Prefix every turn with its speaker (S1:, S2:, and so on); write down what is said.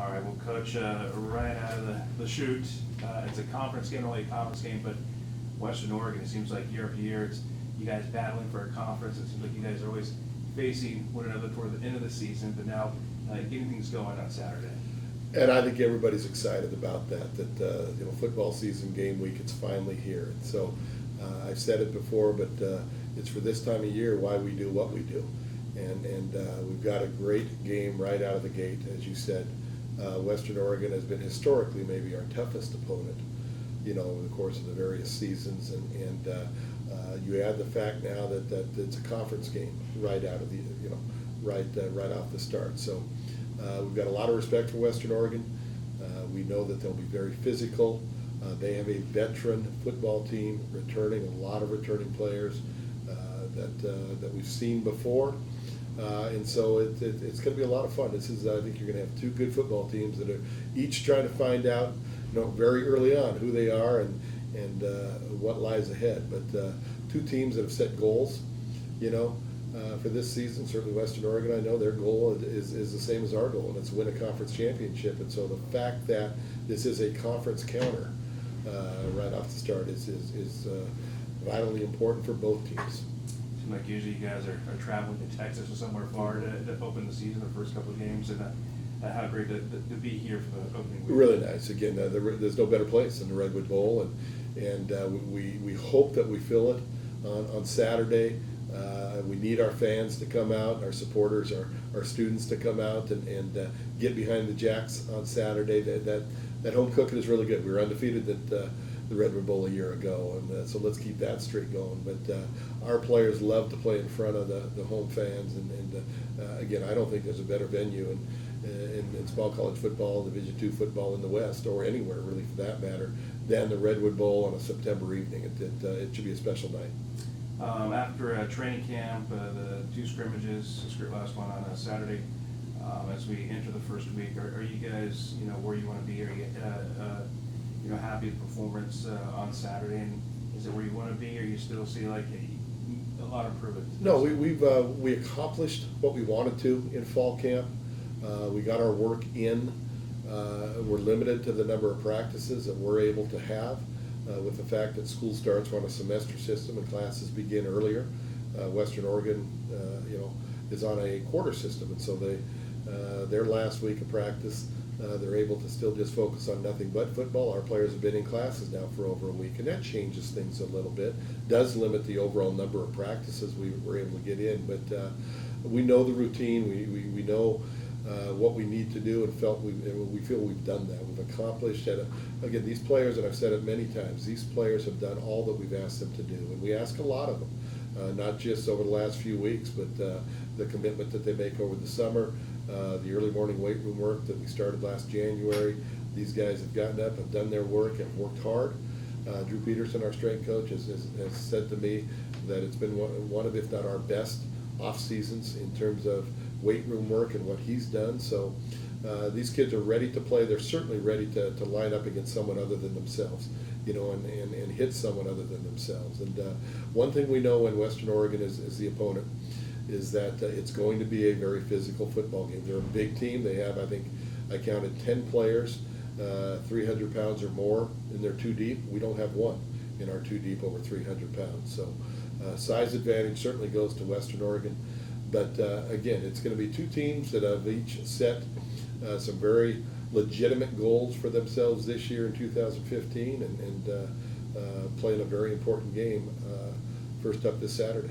S1: All right, well, Coach, right out of the chute, it's a conference game, only a conference game, but Western Oregon, it seems like year after year, it's you guys battling for a conference. It seems like you guys are always facing one another toward the end of the season, but now getting things going on Saturday.
S2: And I think everybody's excited about that football season, game week, it's finally here. And so I've said it before, but it's for this time of year why we do what we do. And we've got a great game right out of the gate. As you said, Western Oregon has been historically maybe our toughest opponent, over the course of the various seasons. And you add the fact now that it's a conference game right out of the, right off the start. So we've got a lot of respect for Western Oregon. We know that they'll be very physical. They have a veteran football team returning, a lot of returning players that we've seen before. And so it's going to be a lot of fun. I think you're going to have two good football teams that are each trying to find out, very early on who they are and what lies ahead. But two teams that have set goals, for this season. Certainly Western Oregon, I know their goal is the same as our goal, and it's win a conference championship. And so the fact that this is a conference counter right off the start is vitally important for both teams.
S1: Like usually you guys are traveling to Texas or somewhere far to open the season, the first couple of games, and how great to be here for the opening week.
S2: Really nice. Again, there's no better place than the Redwood Bowl, and we hope that we fill it on Saturday. We need our fans to come out, our supporters, our students to come out and get behind the Jacks on Saturday. That home cooking is really good. We were undefeated at the Redwood Bowl a year ago, and so let's keep that streak going. But our players love to play in front of the home fans, and again, I don't think there's a better venue in small college football, Division II football in the West, or anywhere really for that matter, than the Redwood Bowl on a September evening. It should be a special night.
S1: After training camp, the two scrimmages, the last one on a Saturday, as we enter the first week, are you guys, where you want to be? Are you, happy with performance on Saturday? And is it where you want to be, or you still see like a lot of improvement?
S2: No, we accomplished what we wanted to in fall camp. We got our work in. We're limited to the number of practices that we're able to have. With the fact that school starts on a semester system and classes begin earlier. Western Oregon, is on a quarter system, and so their last week of practice, they're able to still just focus on nothing but football. Our players have been in classes now for over a week, and that changes things a little bit. Does limit the overall number of practices we were able to get in, but we know the routine. We know what we need to do, and we feel we've done that. We've accomplished it. Again, these players, and I've said it many times, these players have done all that we've asked them to do, and we ask a lot of them, not just over the last few weeks, but the commitment that they make over the summer, the early morning weight room work that we started last January. These guys have gotten up, have done their work, have worked hard. Drew Peterson, our strength coach, has said to me that it's been one of, if not our best, off seasons in terms of weight room work and what he's done. So these kids are ready to play. They're certainly ready to line up against someone other than themselves, and hit someone other than themselves. And one thing we know when Western Oregon is the opponent is that it's going to be a very physical football game. They're a big team. They have, I think, I counted 10 players, 300 pounds or more in their two deep. We don't have one in our two deep over 300 pounds. So size advantage certainly goes to Western Oregon. But again, it's going to be two teams that have each set some very legitimate goals for themselves this year in 2015 and playing a very important game first up this Saturday.